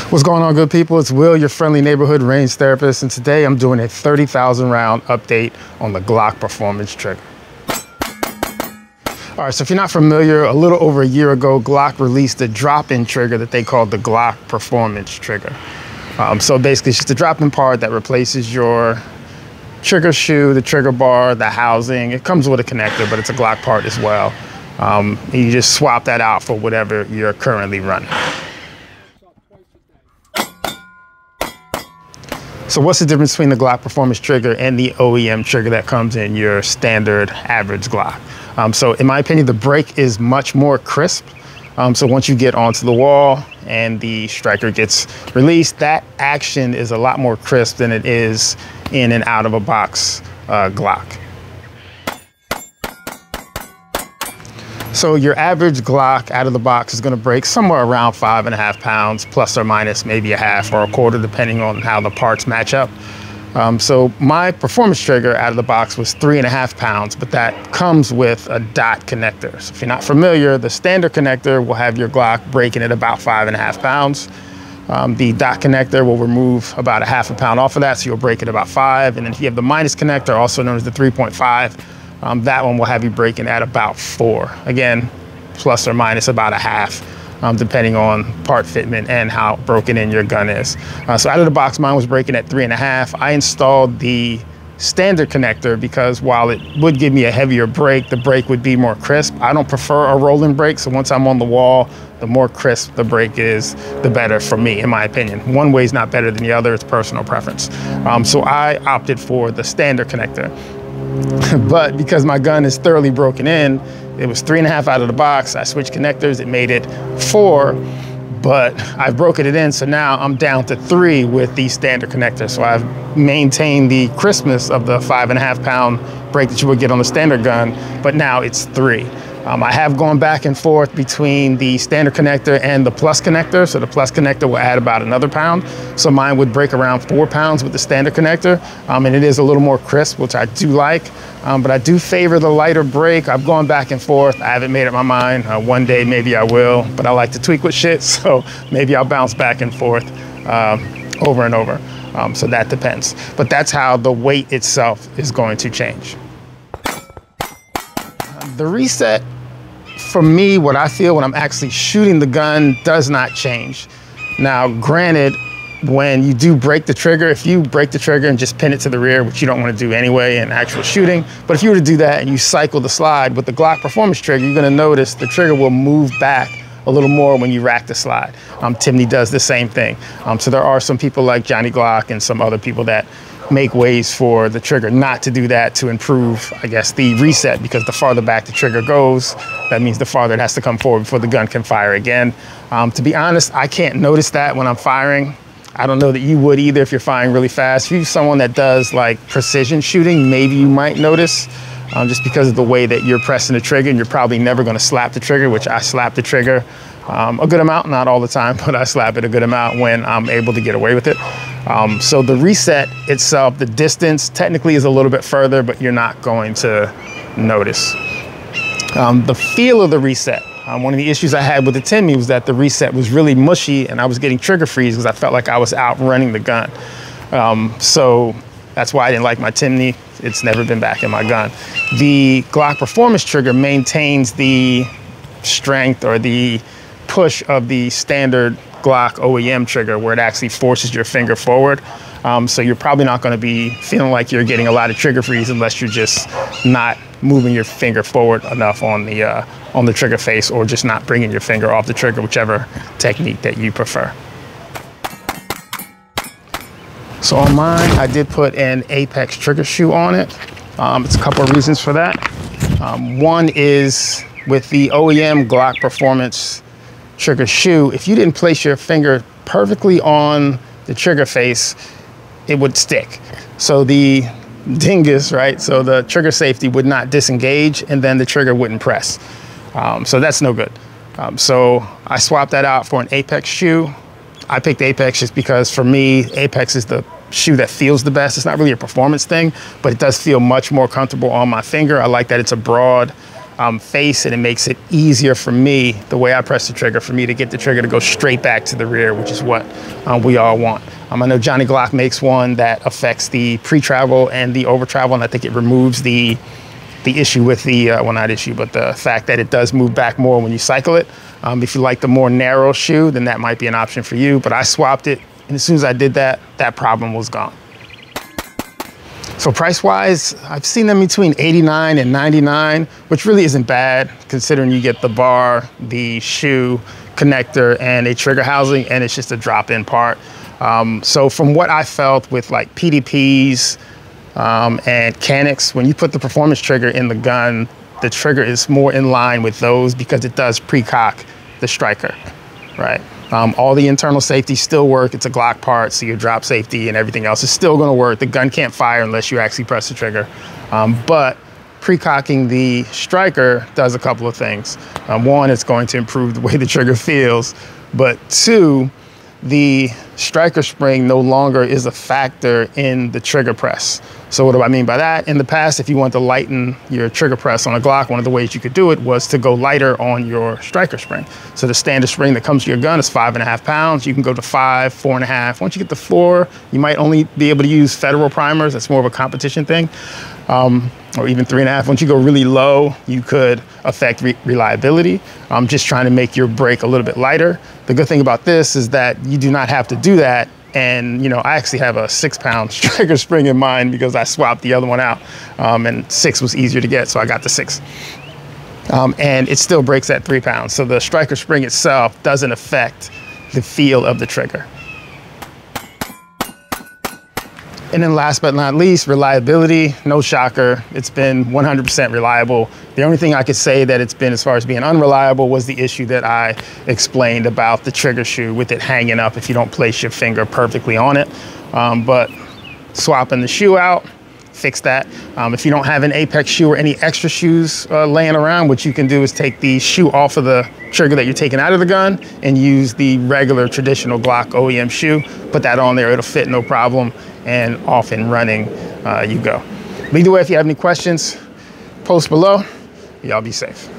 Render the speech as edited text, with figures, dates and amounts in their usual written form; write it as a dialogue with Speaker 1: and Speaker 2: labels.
Speaker 1: What's going on, good people? It's Will, your friendly neighborhood range therapist, and today I'm doing a 30,000 round update on the Glock performance trigger. All right, so if you're not familiar, a little over a year ago, Glock released a drop-in trigger that they called the Glock performance trigger. So basically it's just a drop-in part that replaces your trigger shoe, the trigger bar, the housing. It comes with a connector, but it's a Glock part as well. You just swap that out for whatever you're currently running. So what's the difference between the Glock performance trigger and the OEM trigger that comes in your standard average Glock? So in my opinion, the break is much more crisp. So once you get onto the wall and the striker gets released, that action is a lot more crisp than it is in and out of a box Glock. So your average Glock out of the box is going to break somewhere around 5.5 pounds, plus or minus maybe a half or a quarter, depending on how the parts match up. So my performance trigger out of the box was 3.5 pounds, but that comes with a dot connector. So if you're not familiar, the standard connector will have your Glock breaking at about 5.5 pounds. The dot connector will remove about a half a pound off of that, so you'll break at about 5. And then if you have the minus connector, also known as the 3.5, that one will have you breaking at about 4. Again, plus or minus about a half, depending on part fitment and how broken in your gun is. So out of the box, mine was breaking at 3.5. I installed the standard connector because while it would give me a heavier break, the break would be more crisp. I don't prefer a rolling break, so once I'm on the wall, the more crisp the break is, the better for me, in my opinion. One way is not better than the other, it's personal preference. So I opted for the standard connector. But because my gun is thoroughly broken in, it was 3.5 out of the box. I switched connectors, it made it 4, but I've broken it in, so now I'm down to 3 with the standard connector. So I've maintained the crispness of the 5.5 pound break that you would get on the standard gun, but now it's 3. I have gone back and forth between the standard connector and the plus connector. So the plus connector will add about another pound. So mine would break around 4 pounds with the standard connector. And it is a little more crisp, which I do like. But I do favor the lighter break. I've gone back and forth. I haven't made up my mind. One day maybe I will, but I like to tweak with shit. So maybe I'll bounce back and forth over and over. So that depends. But that's how the weight itself is going to change. The reset, for me, what I feel when I'm actually shooting the gun does not change. Now, granted, when you do break the trigger, if you break the trigger and just pin it to the rear, which you don't want to do anyway in actual shooting, but if you were to do that and you cycle the slide with the Glock performance trigger, you're going to notice the trigger will move back a little more when you rack the slide. Timney does the same thing. So there are some people like Johnny Glock and some other people that make ways for the trigger not to do that to improve, I guess, the reset, because the farther back the trigger goes, that means the farther it has to come forward before the gun can fire again. To be honest, I can't notice that when I'm firing. I don't know that you would either if you're firing really fast. If you're someone that does like precision shooting, maybe you might notice just because of the way that you're pressing the trigger, and you're probably never going to slap the trigger, which I slap the trigger a good amount, not all the time, but I slap it a good amount when I'm able to get away with it. So the reset itself, the distance technically is a little bit further, but you're not going to notice. The feel of the reset, one of the issues I had with the Timney was that the reset was really mushy and I was getting trigger freeze because I felt like I was outrunning the gun. So that's why I didn't like my Timney. It's never been back in my gun. The Glock performance trigger maintains the strength or the push of the standard Glock OEM trigger, where it actually forces your finger forward. So you're probably not going to be feeling like you're getting a lot of trigger freeze unless you're just not moving your finger forward enough on the trigger face, or just not bringing your finger off the trigger, whichever technique that you prefer. So on mine, I did put an Apex trigger shoe on it. It's a couple of reasons for that. One is with the OEM Glock performance trigger shoe, if you didn't place your finger perfectly on the trigger face, it would stick. So the dingus, right? So the trigger safety would not disengage, and then the trigger wouldn't press. So that's no good. So I swapped that out for an Apex shoe. I picked Apex just because for me, Apex is the shoe that feels the best. It's not really a performance thing, but it does feel much more comfortable on my finger. I like that it's a broad face, and it makes it easier for me, the way I press the trigger, for me to get the trigger to go straight back to the rear, which is what we all want. I know Johnny Glock makes one that affects the pre-travel and the over-travel, and I think it removes the issue with the, well, not issue, but the fact that it does move back more when you cycle it. If you like the more narrow shoe, then that might be an option for you, but I swapped it, and as soon as I did that, that problem was gone. So price-wise, I've seen them between $89 and $99, which really isn't bad considering you get the bar, the shoe, connector, and a trigger housing, and it's just a drop-in part. So from what I felt with like PDPs and Canics, when you put the performance trigger in the gun, the trigger is more in line with those because it does pre-cock the striker, right? All the internal safeties still work. It's a Glock part, so your drop safety and everything else is still gonna work. The gun can't fire unless you actually press the trigger. But pre-cocking the striker does a couple of things. One, it's going to improve the way the trigger feels, but two, the striker spring no longer is a factor in the trigger press. So what do I mean by that? In the past, if you want to lighten your trigger press on a Glock, one of the ways you could do it was to go lighter on your striker spring. So the standard spring that comes to your gun is 5.5 pounds. You can go to 5, 4.5. Once you get to 4, you might only be able to use federal primers. That's more of a competition thing. Or even 3.5. Once you go really low, you could affect reliability. I'm just trying to make your brake a little bit lighter. The good thing about this is that you do not have to do that. And, you know, I actually have a 6-pound striker spring in mind because I swapped the other one out, and 6 was easier to get, so I got the 6. And it still breaks at 3 pounds. So the striker spring itself doesn't affect the feel of the trigger. And then last but not least, reliability, no shocker. It's been 100% reliable. The only thing I could say that it's been as far as being unreliable was the issue that I explained about the trigger shoe with it hanging up if you don't place your finger perfectly on it. But swapping the shoe out, fix that. If you don't have an Apex shoe or any extra shoes laying around, what you can do is take the shoe off of the trigger that you're taking out of the gun and use the regular traditional Glock OEM shoe. Put that on there, it'll fit no problem, and off and running you go. But either way, if you have any questions, post below. Y'all be safe.